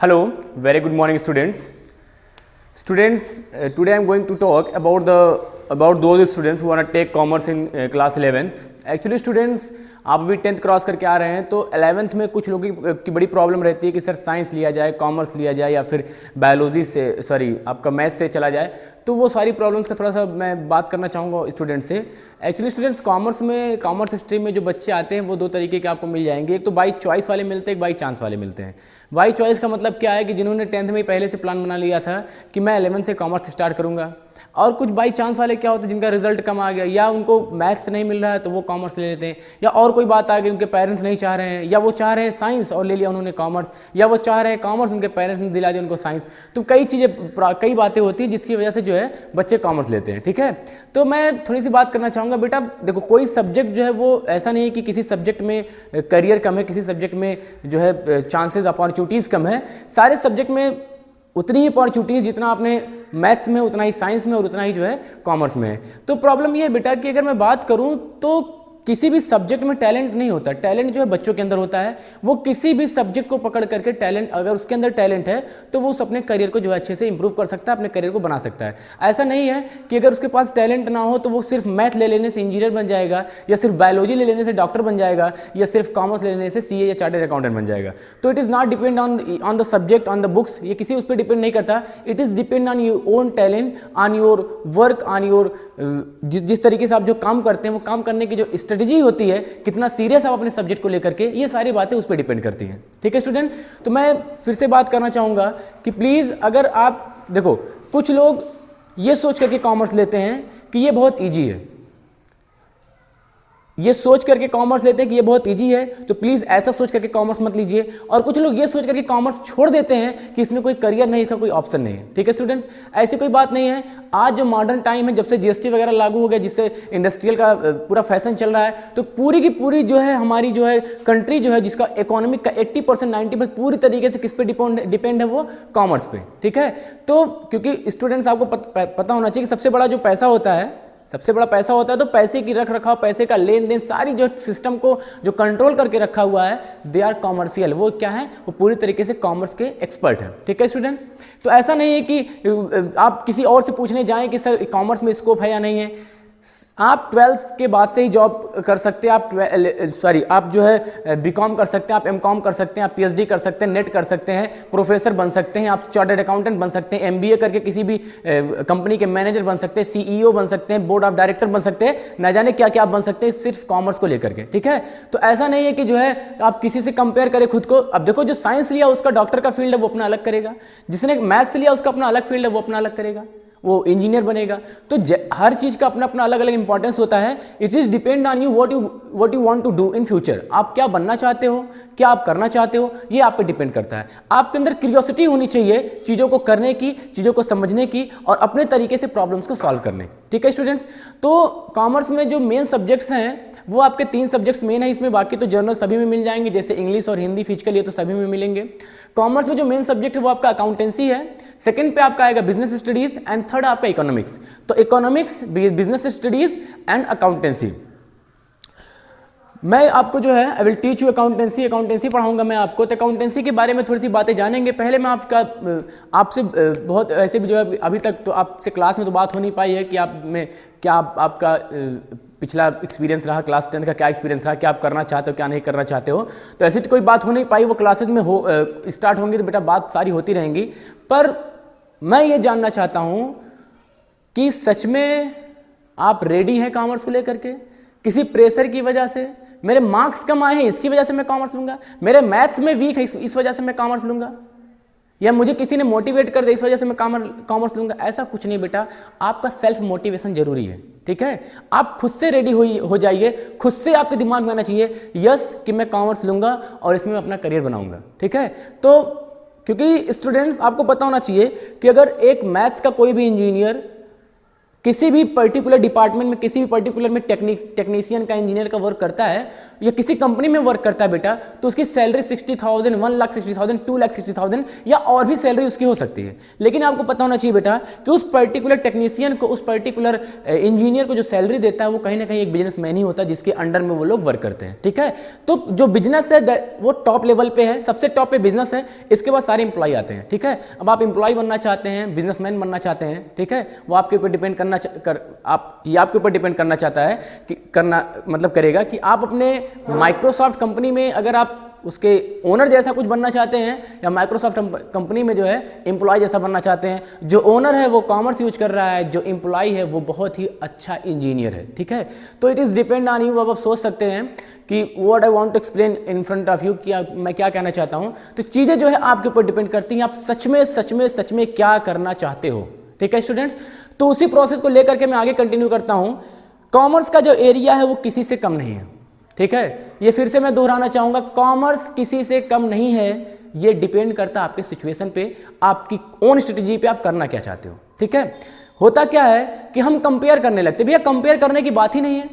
Hello, very good morning students. Students, today I am going to talk about those students who want to take commerce in class 11th. Actually students, आप अभी 10th cross करके आ रहे हैं तो 11th में कुछ लोगों की बड़ी प्रॉब्लम रहती है कि सर साइंस लिया जाए, कॉमर्स लिया जाए या फिर बायोलॉजी से आपका मैथ्स से चला जाए। तो वो सारी प्रॉब्लम्स का थोड़ा सा मैं बात करना चाहूँगा स्टूडेंट से। एक्चुअली स्टूडेंट्स कॉमर्स स्ट्रीम में जो बच्चे आते हैं वो दो तरीके के आपको मिल जाएंगे। एक तो बाई चॉइस वाले मिलते हैं, एक बाई चांस वाले मिलते हैं। बाई चॉइस का मतलब क्या है कि जिन्होंने 10th में पहले से प्लान बना लिया था कि मैं 11th से कॉमर्स स्टार्ट करूँगा। और कुछ बाई चांस वाले क्या होते हैं जिनका रिजल्ट कम आ गया या उनको मैथ्स नहीं मिल रहा है तो वो कॉमर्स ले लेते हैं, या और कोई बात आ गई उनके पेरेंट्स नहीं चाह रहे हैं, या वो चाह रहे हैं साइंस और ले लिया उन्होंने कॉमर्स, या वो चाह रहे हैं कॉमर्स उनके पेरेंट्स ने दिला दिया उनको साइंस। तो कई बातें होती हैं जिसकी वजह से जो है बच्चे कॉमर्स लेते हैं। ठीक है, तो मैं थोड़ी सी बात करना चाहूँगा। बेटा देखो, कोई सब्जेक्ट जो है वो ऐसा नहीं है कि किसी सब्जेक्ट में करियर कम है, किसी सब्जेक्ट में जो है चांसेस अपॉर्चुनिटीज़ कम है। सारे सब्जेक्ट में उतनी ही अपॉर्चुनिटी है जितना आपने मैथ्स में, उतना ही साइंस में और उतना ही जो है कॉमर्स में है। तो प्रॉब्लम ये है बेटा कि अगर मैं बात करूं तो किसी भी सब्जेक्ट में टैलेंट नहीं होता। टैलेंट जो है बच्चों के अंदर होता है। वो किसी भी सब्जेक्ट को पकड़ करके टैलेंट, अगर उसके अंदर टैलेंट है तो वो अपने करियर को जो है अच्छे से इंप्रूव कर सकता है, अपने करियर को बना सकता है। ऐसा नहीं है कि अगर उसके पास टैलेंट ना हो तो वो सिर्फ मैथ ले लेने से इंजीनियर बन जाएगा, या सिर्फ बायोलॉजी ले लेने से डॉक्टर बन जाएगा, या सिर्फ कॉमर्स ले लेने से सीए या चार्टर्ड अकाउंटेंट बन जाएगा। तो it is not depend on the subject, on the books. ये किसी उस पर डिपेंड नहीं करता। It is depend on your own talent, on your work, on your जिस तरीके से आप जो काम करते हैं वो काम करने की जो स्ट्रेटजी होती है, कितना सीरियस आप अपने सब्जेक्ट को लेकर के, ये सारी बातें उस पर डिपेंड करती हैं। ठीक है स्टूडेंट, तो मैं फिर से बात करना चाहूँगा कि प्लीज़ अगर आप देखो, कुछ लोग ये सोच करके कॉमर्स लेते हैं कि ये बहुत ईजी है, ये सोच करके कॉमर्स लेते हैं कि ये बहुत इजी है, तो प्लीज़ ऐसा सोच करके कॉमर्स मत लीजिए। और कुछ लोग ये सोच करके कॉमर्स छोड़ देते हैं कि इसमें कोई करियर नहीं, इसका कोई ऑप्शन नहीं है। ठीक है स्टूडेंट्स, ऐसी कोई बात नहीं है। आज जो मॉडर्न टाइम है, जब से जीएसटी वगैरह लागू हो गया, जिससे इंडस्ट्रियल का पूरा फैशन चल रहा है, तो पूरी की पूरी जो है हमारी जो है कंट्री जो है, जिसका इकोनॉमिक का 80% 90% पूरी तरीके से किस पे डिपेंड है, वो कॉमर्स पे। ठीक है, तो क्योंकि स्टूडेंट्स आपको पता होना चाहिए कि सबसे बड़ा जो पैसा होता है, सबसे बड़ा पैसा होता है, तो पैसे की रख रखाव, पैसे का लेन देन, सारी जो सिस्टम को जो कंट्रोल करके रखा हुआ है, दे आर कॉमर्शियल। वो क्या है, वो पूरी तरीके से कॉमर्स के एक्सपर्ट हैं। ठीक है स्टूडेंट, तो ऐसा नहीं है कि आप किसी और से पूछने जाएं कि सर कॉमर्स में स्कोप है या नहीं है। आप 12th के बाद से ही जॉब कर सकते हैं। आप जो है बीकॉम कर सकते हैं, आप एमकॉम कर सकते हैं, आप पीएचडी कर सकते हैं, नेट कर सकते हैं, प्रोफेसर बन सकते हैं, आप चार्टर्ड अकाउंटेंट बन सकते हैं, एमबीए करके किसी भी कंपनी के मैनेजर बन सकते हैं, सीईओ बन सकते हैं, बोर्ड ऑफ डायरेक्टर बन सकते हैं, न जाने क्या क्या आप बन सकते हैं सिर्फ कॉमर्स को लेकर के। ठीक है, तो ऐसा नहीं है कि जो है आप किसी से कंपेयर करें खुद को। अब देखो, जो साइंस लिया उसका डॉक्टर का फील्ड है, वो अपना अलग करेगा। जिसने मैथ्स लिया उसका अपना अलग फील्ड है, वो अपना अलग करेगा, वो इंजीनियर बनेगा। तो हर चीज़ का अपना अपना अलग अलग इंपॉर्टेंस होता है। It is depend on you what you want to do in future. आप क्या बनना चाहते हो, क्या आप करना चाहते हो, ये आप पे डिपेंड करता है। आपके अंदर क्यूरियोसिटी होनी चाहिए चीज़ों को करने की, चीज़ों को समझने की और अपने तरीके से प्रॉब्लम्स को सॉल्व करने की। ठीक है स्टूडेंट्स, तो कॉमर्स में जो मेन सब्जेक्ट्स हैं वो आपके 3 सब्जेक्ट्स मेन है इसमें। बाकी तो जर्नल सभी में मिल जाएंगे, जैसे इंग्लिश और हिंदी फिजिकल, ये तो सभी में मिलेंगे। कॉमर्स में जो मेन सब्जेक्ट है वो आपका अकाउंटेंसी है, सेकंड पे आपका आएगा बिजनेस स्टडीज, एंड थर्ड आपका इकोनॉमिक्स। तो economics, business studies and accountancy. मैं आपको जो है I will teach you accountancy पढ़ाऊंगा मैं आपको। तो अकाउंटेंसी के बारे में थोड़ी सी बातें जानेंगे। पहले मैं आपसे बहुत ऐसे भी जो है अभी तक तो आपसे क्लास में तो बात हो नहीं पाई है कि आपका पिछला एक्सपीरियंस रहा, क्लास 10 का क्या एक्सपीरियंस रहा, क्या आप करना चाहते हो, क्या नहीं करना चाहते हो। तो ऐसी तो कोई बात हो नहीं पाई। वो क्लासेज में स्टार्ट होंगी तो बेटा बात सारी होती रहेंगी। पर मैं ये जानना चाहता हूँ कि सच में आप रेडी हैं कॉमर्स को लेकर के? किसी प्रेशर की वजह से, मेरे मार्क्स कम आए हैं इसकी वजह से मैं कॉमर्स लूंगा, मेरे मैथ्स में वीक है इस वजह से मैं कॉमर्स लूंगा, या मुझे किसी ने मोटिवेट कर दिया इस वजह से मैं कॉमर्स लूंगा, ऐसा कुछ नहीं बेटा। आपका सेल्फ मोटिवेशन जरूरी है। ठीक है, आप खुद से रेडी हो जाइए, खुद से आपके दिमाग में आना चाहिए यस कि मैं कॉमर्स लूंगा और इसमें अपना करियर बनाऊंगा। ठीक है, तो क्योंकि स्टूडेंट्स आपको पता होना चाहिए कि अगर एक मैथ्स का कोई भी इंजीनियर किसी भी पर्टिकुलर डिपार्टमेंट में, किसी भी पर्टिकुलर में टेक्नीशियन का, इंजीनियर का वर्क करता है या किसी कंपनी में वर्क करता है बेटा, तो उसकी सैलरी 60,000, 1,60,000, 2,60,000 या और भी सैलरी उसकी हो सकती है। लेकिन आपको पता होना चाहिए बेटा कि उस पर्टिकुलर टेक्नीशियन को, उस पर्टिकुलर इंजीनियर को जो सैलरी देता है वो कहीं ना कहीं एक बिजनेसमैन ही होता है जिसके अंडर में वो लोग वर्क करते हैं। ठीक है, तो जो बिजनेस है वो टॉप लेवल पे है, सबसे टॉप पे बिजनेस है, इसके बाद सारे इंप्लॉय आते हैं। ठीक है, अब आप इंप्लॉय बनना चाहते हैं, बिजनेसमैन बनना चाहते हैं, ठीक है, वो आपके ऊपर डिपेंड करना आपके ऊपर डिपेंड करना चाहता है कि करेगा कि आप अपने माइक्रोसॉफ्ट कंपनी में अगर आप उसके ओनर जैसा कुछ बनना चाहते हैं या माइक्रोसॉफ्ट कंपनी में जो है एम्प्लॉय जैसा बनना चाहते हैं, जो ओनर है वो कॉमर्स यूज कर रहा है, जो एम्प्लॉय है वो बहुत ही अच्छा इंजीनियर है। ठीक है, तो it is depend on you. अब आप सोच सकते हैं कि what I want to explain in front of you, कि मैं क्या कहना चाहता हूं। तो चीज़ें जो है आपके ऊपर डिपेंड करती हैं, आप सच में क्या करना चाहते हो। ठीक है स्टूडेंट्स, तो उसी प्रोसेस को लेकर के मैं आगे कंटिन्यू करता हूं। कॉमर्स का जो एरिया है वो किसी से कम नहीं है। ठीक है, ये फिर से मैं दोहराना चाहूंगा, कॉमर्स किसी से कम नहीं है। ये डिपेंड करता है आपके सिचुएशन पे, आपकी ओन स्ट्रेटेजी पे, आप करना क्या चाहते हो। ठीक है, होता क्या है कि हम कंपेयर करने लगते, भैया कंपेयर करने की बात ही नहीं है,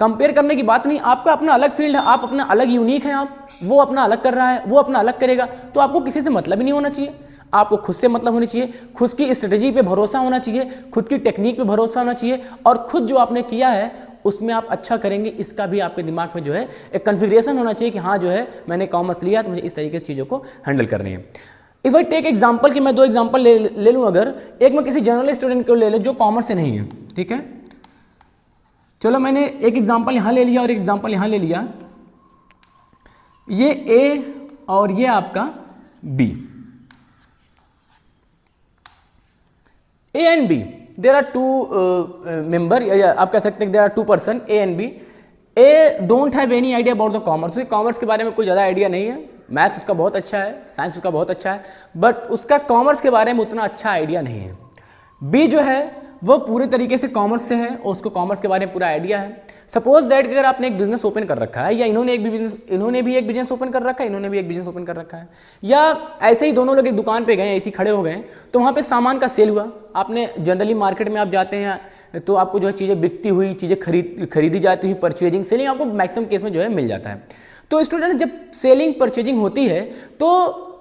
कंपेयर करने की बात नहीं। आपका अपना अलग फील्ड है, आप अपना अलग यूनिक है, आप वो अपना अलग कर रहा है, वो अपना अलग करेगा, तो आपको किसी से मतलब ही नहीं होना चाहिए। आपको खुद से मतलब होनी चाहिए, खुद की स्ट्रेटेजी पे भरोसा होना चाहिए, खुद की टेक्निक पे भरोसा होना चाहिए, और खुद जो आपने किया है उसमें आप अच्छा करेंगे, इसका भी आपके दिमाग में जो है एक कन्फिग्रेशन होना चाहिए कि हाँ जो है मैंने कॉमर्स लिया तो मुझे इस तरीके से चीज़ों को हैंडल करनी है। इफ आई टेक एग्जाम्पल, कि मैं दो एग्जाम्पल ले लूँ, अगर एक मैं किसी जनरल स्टूडेंट को ले लूँ जो कॉमर्स से नहीं है। ठीक है, चलो मैंने एक एग्जाम्पल यहाँ ले लिया और एक एग्जाम्पल यहाँ ले लिया, ये ए और ये आपका B, A and B, there are two member, आप कह सकते हैं there are two person, A and B. A don't have any idea about the commerce, commerce के बारे में कोई ज़्यादा आइडिया नहीं है, मैथ्स उसका बहुत अच्छा है, साइंस उसका बहुत अच्छा है, बट उसका कॉमर्स के बारे में उतना अच्छा आइडिया नहीं है। बी जो है वो पूरे तरीके से कॉमर्स से है और उसको कॉमर्स के बारे में पूरा आइडिया है। सपोज दैट अगर आपने एक बिजनेस ओपन कर रखा है, या इन्होंने भी एक बिजनेस ओपन कर रखा है, इन्होंने भी एक बिजनेस ओपन कर रखा है, या ऐसे ही दोनों लोग एक दुकान पे गए, ऐसे ही खड़े हो गए, तो वहाँ पे सामान का सेल हुआ। आपने जनरली मार्केट में आप जाते हैं तो आपको जो है चीज़ें बिकती हुई, चीज़ें खरीदी जाती हुई, परचेजिंग सेलिंग आपको मैक्सिमम केस में जो है मिल जाता है। तो स्टूडेंट जब सेलिंग परचेजिंग होती है, तो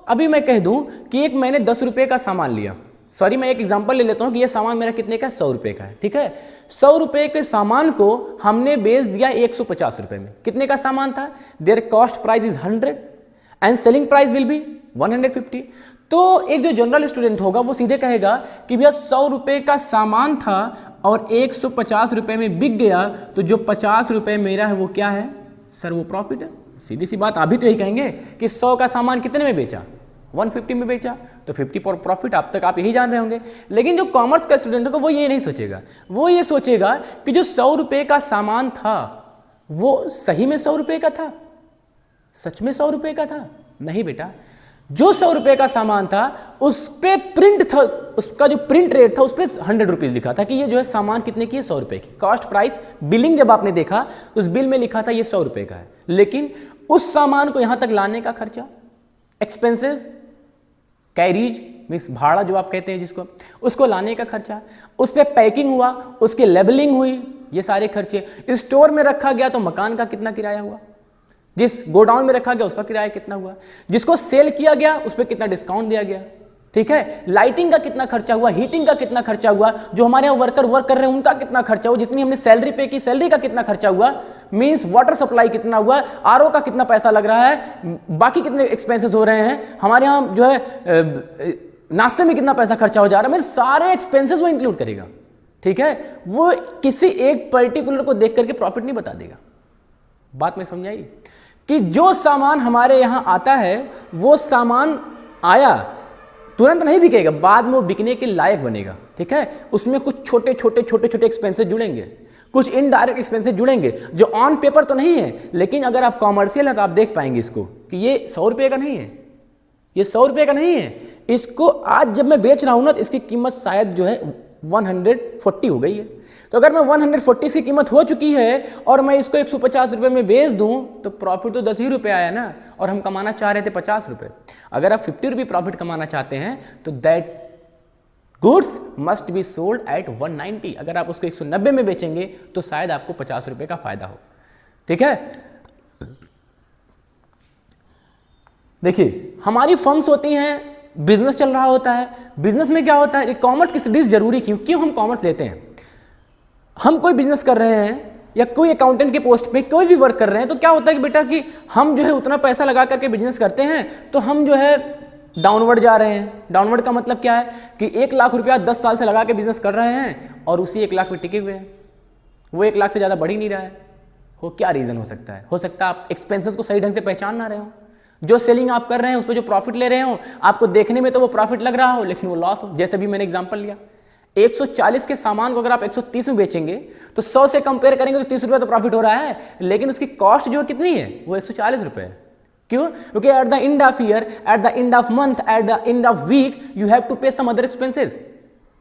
अभी मैं कह दूँ कि एक मैंने 10 रुपये का सामान लिया, सॉरी मैं एक एग्जांपल ले लेता हूं कि ये सामान मेरा कितने का है, 100 रुपये का है। ठीक है, 100 रुपये के सामान को हमने बेच दिया 150 रुपये में। कितने का सामान था, there cost price is 100 and selling price will be 150। तो एक जो जनरल स्टूडेंट होगा वो सीधे कहेगा कि भैया 100 रुपये का सामान था और 150 रुपये में बिक गया, तो जो 50 रुपये मेरा है वो क्या है सर, वो प्रॉफिट है। सीधी सी बात, अभी तो यही कहेंगे कि 100 का सामान कितने में बेचा, 150 में बेचा, तो 50 पर प्रॉफिट। अब तक आप यही जान रहे होंगे। लेकिन जो कॉमर्स का स्टूडेंट होगा वो ये नहीं सोचेगा, वो ये सोचेगा कि जो 100 रुपये का सामान था वो सही में 100 रुपये का था, सच में 100 रुपये का था? नहीं बेटा, जो 100 रुपये का सामान था उस पे प्रिंट था, उसका जो प्रिंट रेट था उस पर 100 रुपीज लिखा था कि ये जो है सामान कितने की है, 100 रुपये की। कॉस्ट प्राइस बिलिंग जब आपने देखा उस बिल में लिखा था ये 100 रुपये का है, लेकिन उस सामान को यहां तक लाने का खर्चा, एक्सपेंसेस, कैरीज मीन्स भाड़ा जो आप कहते हैं जिसको, उसको लाने का खर्चा, उस पर पैकिंग हुआ, उसकी लेबलिंग हुई, ये सारे खर्चे। स्टोर में रखा गया तो मकान का कितना किराया हुआ, जिस गोडाउन में रखा गया उसका किराया कितना हुआ, जिसको सेल किया गया उस पर कितना डिस्काउंट दिया गया, ठीक है, लाइटिंग का कितना खर्चा हुआ, हीटिंग का कितना खर्चा हुआ, जो हमारे यहाँ वर्कर वर्क कर रहे हैं उनका कितना खर्चा हुआ, जितनी हमने सैलरी पे की सैलरी का कितना खर्चा हुआ, मींस वाटर सप्लाई कितना हुआ, आरओ का कितना पैसा लग रहा है, बाकी कितने एक्सपेंसेस हो रहे हैं, हमारे यहाँ जो है नाश्ते में कितना पैसा खर्चा हो जा रहा है, मतलब सारे एक्सपेंसेस वो इंक्लूड करेगा। ठीक है, वो किसी एक पर्टिकुलर को देख करके प्रॉफिट नहीं बता देगा। बात में समझ आई कि जो सामान हमारे यहां आता है वो सामान आया तुरंत नहीं बिकेगा, बाद में वो बिकने के लायक बनेगा। ठीक है, उसमें कुछ छोटे छोटे एक्सपेंसेस जुड़ेंगे, कुछ इनडायरेक्ट एक्सपेंसेस जुड़ेंगे जो ऑन पेपर तो नहीं है, लेकिन अगर आप कॉमर्शियल है तो आप देख पाएंगे इसको कि ये 100 रुपये का नहीं है, ये 100 रुपये का नहीं है, इसको आज जब मैं बेच रहा हूं ना तो इसकी कीमत शायद जो है 140 हो गई है। तो अगर मैं 140 की कीमत हो चुकी है और मैं इसको 150 रुपये में बेच दूं तो प्रॉफिट तो 10 ही रुपये आया ना, और हम कमाना चाह रहे थे 50 रुपये। अगर आप 50 रुपये प्रॉफिट कमाना चाहते हैं तो that goods must be sold at 190। अगर आप उसको 190 में बेचेंगे तो शायद आपको 50 रुपए का फायदा हो। ठीक है, देखिए हमारी फर्म्स होती हैं, बिजनेस चल रहा होता है। बिजनेस में क्या होता है, कॉमर्स की स्टडीज जरूरी क्यों हम कॉमर्स लेते हैं। हम कोई बिजनेस कर रहे हैं या कोई अकाउंटेंट के पोस्ट पे कोई भी वर्क कर रहे हैं, तो क्या होता है कि बेटा कि हम जो है उतना पैसा लगा करके बिजनेस करते हैं तो हम जो है डाउनवर्ड जा रहे हैं। डाउनवर्ड का मतलब क्या है कि 1 लाख रुपया 10 साल से लगा के बिजनेस कर रहे हैं और उसी 1 लाख पे टिके हुए हैं, वो 1 लाख से ज़्यादा बढ़ ही नहीं रहा है। वो क्या रीज़न हो सकता है? हो सकता है आप एक्सपेंसेस को सही ढंग से पहचान ना रहे हो। जो सेलिंग आप कर रहे हैं उस पर जो प्रॉफिट ले रहे हो, आपको देखने में तो वो प्रॉफिट लग रहा हो लेकिन वो लॉस हो। जैसे भी मैंने एग्जांपल लिया, 140 के सामान को अगर आप 130 में बेचेंगे तो 100 से कंपेयर करेंगे तो 30 रुपये तो प्रॉफिट हो रहा है, लेकिन उसकी कॉस्ट जो कितनी है, वो 140 रुपये है। क्यों? क्योंकि at the end of year, at the end of month, at the end of week you have to pay some other expenses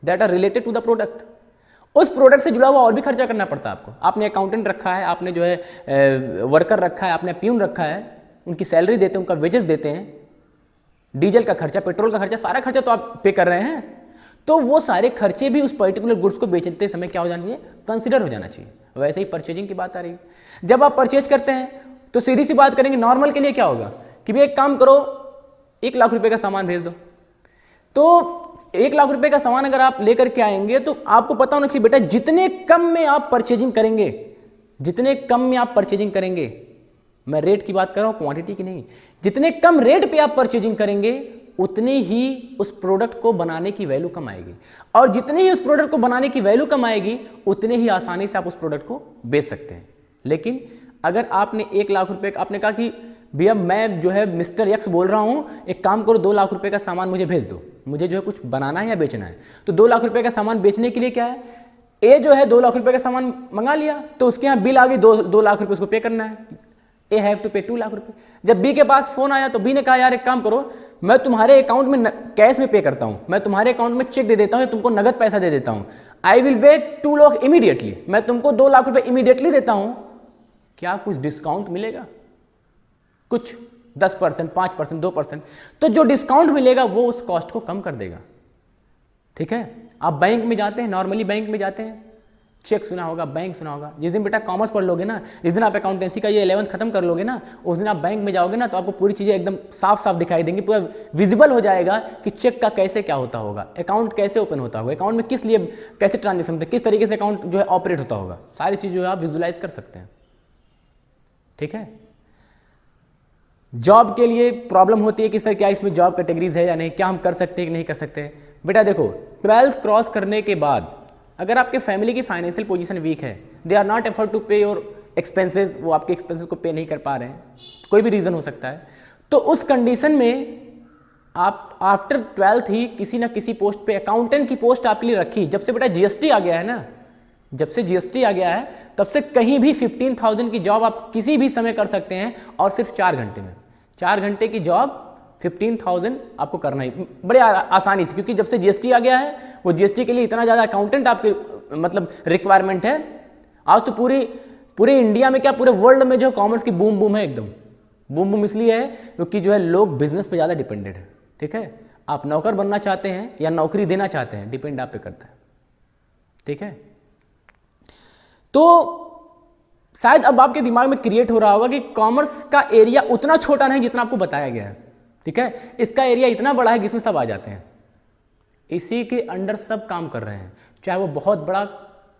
that are related to the product. उस प्रोडक्ट से जुड़ा हुआ और भी खर्चा करना पड़ता है आपको। आपने अकाउंटेंट रखा है, आपने जो है वर्कर रखा है, आपने प्यून रखा है, उनकी सैलरी देते हैं, उनका वेजेस देते हैं, डीजल का खर्चा, पेट्रोल का खर्चा, सारा खर्चा तो आप पे कर रहे हैं। तो वो सारे खर्चे भी उस पर्टिकुलर गुड्स को बेचते समय क्या हो जाना चाहिए, कंसिडर हो जाना चाहिए। वैसे ही परचेजिंग की बात आ रही है, जब आप परचेज करते हैं तो सीधी सी बात करेंगे, नॉर्मल के लिए क्या होगा कि भाई एक काम करो, 1 लाख रुपए का सामान भेज दो। तो 1 लाख रुपए का सामान अगर आप लेकर के आएंगे तो आपको पता होना चाहिए बेटा जितने कम में आप परचेजिंग करेंगे, जितने कम में आप परचेजिंग करेंगे, मैं रेट की बात कर रहा हूं, क्वांटिटी की नहीं, जितने कम रेट पे आप परचेजिंग करेंगे उतने ही उस प्रोडक्ट को बनाने की वैल्यू कम आएगी, और जितने ही उस प्रोडक्ट को बनाने की वैल्यू कम आएगी उतने ही आसानी से आप उस प्रोडक्ट को बेच सकते हैं। लेकिन अगर आपने 1 लाख रुपए, आपने कहा कि भैया मैं जो है मिस्टर एक्स बोल रहा हूं, एक काम करो 2 लाख रुपए का सामान मुझे भेज दो, मुझे जो है कुछ बनाना है या बेचना है। तो 2 लाख रुपए का सामान बेचने के लिए क्या है, ए जो है 2 लाख रुपए का सामान मंगा लिया, तो उसके यहाँ बिल आ गई 2 लाख रुपए उसको पे करना है, ए हैव टू पे 2 लाख रुपए। जब बी के पास फोन आया तो बी ने कहा यार एक काम करो, मैं तुम्हारे अकाउंट में कैश में पे करता हूं, मैं तुम्हारे अकाउंट में चेक दे देता हूं, तुमको नगद पैसा दे देता हूं, I will pay 2 lakh immediately, मैं तुमको 2 लाख रुपए इमीडिएटली देता हूं, क्या कुछ डिस्काउंट मिलेगा? कुछ 10%, 5%, 2%, तो जो डिस्काउंट मिलेगा वो उस कॉस्ट को कम कर देगा। ठीक है, आप बैंक में जाते हैं, नॉर्मली बैंक में जाते हैं, चेक सुना होगा, बैंक सुना होगा। जिस दिन बेटा कॉमर्स पढ़ लोगे ना, जिस दिन आप अकाउंटेंसी का ये 11th खत्म कर लोगे ना, उस दिन आप बैंक में जाओगे ना तो आपको पूरी चीज़ें एकदम साफ साफ दिखाई देंगी, पूरा विजिबल हो जाएगा कि चेक का कैसे क्या होता होगा, अकाउंट कैसे ओपन होता होगा, अकाउंट में किस लिए कैसे ट्रांजेक्शन होते हैं, किस तरीके से अकाउंट जो है ऑपरेट होता होगा, सारी चीज़ जो है आप विजुलाइज कर सकते हैं। ठीक है, जॉब के लिए प्रॉब्लम होती है कि सर क्या इसमें जॉब कैटेगरीज है या नहीं, क्या हम कर सकते हैं कि नहीं कर सकते। बेटा देखो 12th क्रॉस करने के बाद अगर आपके फैमिली की फाइनेंशियल पोजीशन वीक है, they are not effort to pay your expenses, वो आपके एक्सपेंसेस को पे नहीं कर पा रहे हैं, कोई भी रीज़न हो सकता है, तो उस कंडीशन में आप आफ्टर 12th ही किसी ना किसी पोस्ट पे, अकाउंटेंट की पोस्ट आपके लिए रखी। जब से बेटा जीएसटी आ गया है ना, जब से जीएसटी आ गया है तब से कहीं भी 15,000 की जॉब आप किसी भी समय कर सकते हैं, और सिर्फ 4 घंटे में। 4 घंटे की जॉब 15,000 आपको करना ही बड़े आसानी से, क्योंकि जब से जीएसटी आ गया है वो जीएसटी के लिए इतना ज़्यादा अकाउंटेंट आपके मतलब रिक्वायरमेंट है। आज तो पूरे इंडिया में क्या पूरे वर्ल्ड में जो कॉमर्स की बूम बूम है, एकदम बूम बूम इसलिए है क्योंकि जो है लोग बिजनेस पे ज़्यादा डिपेंडेड है। ठीक है, आप नौकर बनना चाहते हैं या नौकरी देना चाहते हैं, डिपेंड आप पे करता है। ठीक है, तो शायद अब आपके दिमाग में क्रिएट हो रहा होगा कि कॉमर्स का एरिया उतना छोटा नहीं जितना आपको बताया गया है। ठीक है, इसका एरिया इतना बड़ा है जिसमें सब आ जाते हैं, इसी के अंडर सब काम कर रहे हैं, चाहे वो बहुत बड़ा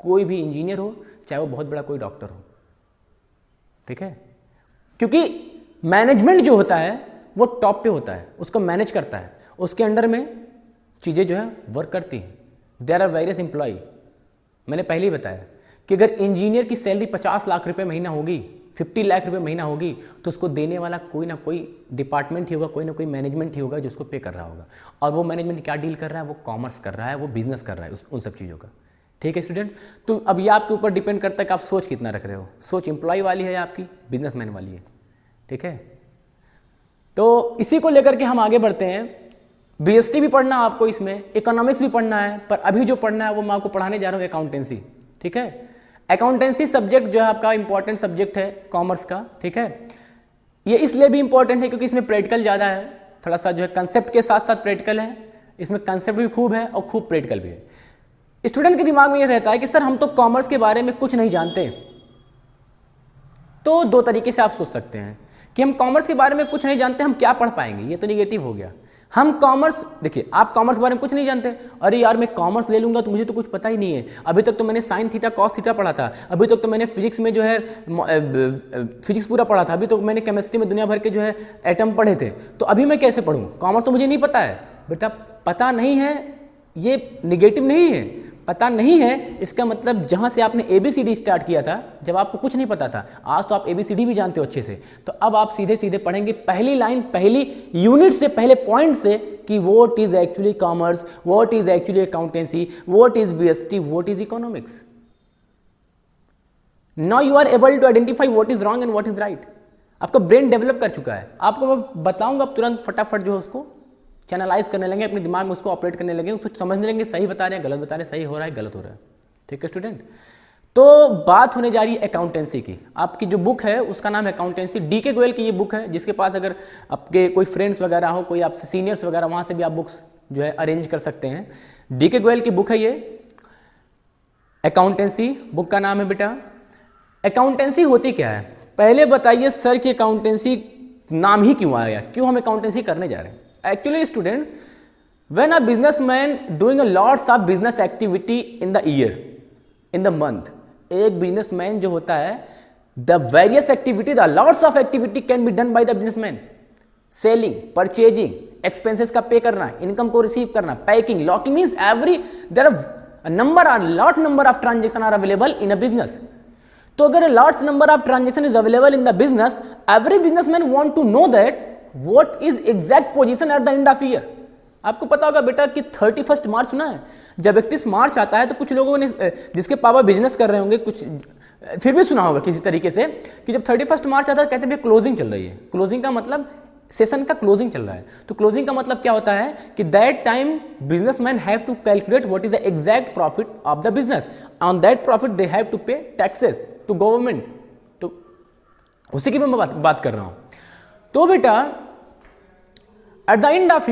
कोई भी इंजीनियर हो, चाहे वो बहुत बड़ा कोई डॉक्टर हो। ठीक है, क्योंकि मैनेजमेंट जो होता है वो टॉप पे होता है, उसको मैनेज करता है, उसके अंडर में चीज़ें जो है वर्क करती हैं। There are various employ. मैंने पहले ही बताया कि अगर इंजीनियर की सैलरी 50 लाख रुपए महीना होगी, 50 लाख रुपए महीना होगी, तो उसको देने वाला कोई ना कोई डिपार्टमेंट ही होगा, कोई ना कोई मैनेजमेंट ही होगा जो उसको पे कर रहा होगा। और वो मैनेजमेंट क्या डील कर रहा है, वो कॉमर्स कर रहा है, वो बिजनेस कर रहा है उन सब चीज़ों का। ठीक है स्टूडेंट, तो अब ये आपके ऊपर डिपेंड करता है कि आप सोच कितना रख रहे हो, सोच एम्प्लॉय वाली है या आपकी बिजनेसमैन वाली है। ठीक है, तो इसी को लेकर के हम आगे बढ़ते हैं। बीएसटी भी पढ़ना आपको, इसमें इकोनॉमिक्स भी पढ़ना है, पर अभी जो पढ़ना है वो मैं आपको पढ़ाने जा रहा हूँ अकाउंटेंसी। ठीक है, अकाउंटेंसी सब्जेक्ट जो है आपका इंपॉर्टेंट सब्जेक्ट है कॉमर्स का। ठीक है, ये इसलिए भी इंपॉर्टेंट है क्योंकि इसमें प्रैक्टिकल ज़्यादा है, थोड़ा सा जो है कंसेप्ट के साथ साथ प्रैक्टिकल है। इसमें कंसेप्ट भी खूब है और खूब प्रैक्टिकल भी है। स्टूडेंट के दिमाग में ये रहता है कि सर हम तो कॉमर्स के बारे में कुछ नहीं जानते। तो दो तरीके से आप सोच सकते हैं कि हम कॉमर्स के बारे में कुछ नहीं जानते, हम क्या पढ़ पाएंगे, ये तो निगेटिव हो गया। हम कॉमर्स, देखिए आप कॉमर्स के बारे में कुछ नहीं जानते, अरे यार मैं कॉमर्स ले लूंगा तो मुझे तो कुछ पता ही नहीं है, अभी तक तो मैंने साइन थीटा कॉस थीटा पढ़ा था, अभी तक तो मैंने फिजिक्स में जो है फिजिक्स पूरा पढ़ा था, अभी तो मैंने केमिस्ट्री में दुनिया भर के जो है एटम पढ़े थे, तो अभी मैं कैसे पढ़ूँ, कॉमर्स तो मुझे नहीं पता है। बेटा पता नहीं है ये निगेटिव नहीं है, पता नहीं है इसका मतलब जहां से आपने ABCD स्टार्ट किया था, जब आपको कुछ नहीं पता था, आज तो आप ABCD भी जानते हो अच्छे से, तो अब आप सीधे सीधे पढ़ेंगे पहली लाइन पहली यूनिट से पहले पॉइंट से कि what is actually commerce, what is actually accountancy, what is BST, what is economics. Now you are able to identify what is wrong and what is right. आपका ब्रेन डेवलप कर चुका है। आपको मैं बताऊंगा, आप तुरंत फटाफट जो है उसको चैनलाइज करने लगे, अपने दिमाग में उसको ऑपरेट करने लगे, उसको समझने लगे सही बता रहे हैं गलत बता रहे हैं, सही हो रहा है गलत हो रहा है। ठीक है स्टूडेंट, तो बात होने जा रही है अकाउंटेंसी की। आपकी जो बुक है उसका नाम है अकाउंटेंसी, DK गोयल की ये बुक है, जिसके पास अगर आपके कोई फ्रेंड्स वगैरह हो, कोई आपसे सीनियर्स वगैरह, वहाँ से भी आप बुक्स जो है अरेंज कर सकते हैं। DK गोयल की बुक है ये अकाउंटेंसी, बुक का नाम है बेटा। अकाउंटेंसी होती क्या है पहले बताइए सर कि अकाउंटेंसी नाम ही क्यों आया, क्यों हम अकाउंटेंसी करने जा रहे हैं। Actually students, when a businessman doing a lots of business activity in the year, in the month, एक businessman जो होता है, the various activity, the lots of activity can be done by the businessman, selling, purchasing, expenses का पे करना, income को receive करना, packing, locking, means every there are a number, a lot number of transaction are available in a business. तो अगर large number of transaction is available in the business, every businessman want to know that what is exact position at the end of year। आपको पता होगा बेटा कि 31 मार्च सुना है, जब 31 मार्च आता है तो कुछ लोगों ने जिसके पापा बिजनेस कर रहे होंगे, कुछ फिर भी सुना होगा किसी तरीके से कि जब 31 मार्च आता है कहते हैं क्लोजिंग चल रही है। क्लोजिंग का मतलब सेशन का क्लोजिंग चल रहा है। तो क्लोजिंग का मतलब क्या होता है कि that time businessman have to calculate what is the exact profit of the business, on that profit they have to pay taxes to government. तो उसी की मैं बात कर रहा हूं। तो बेटा at the end of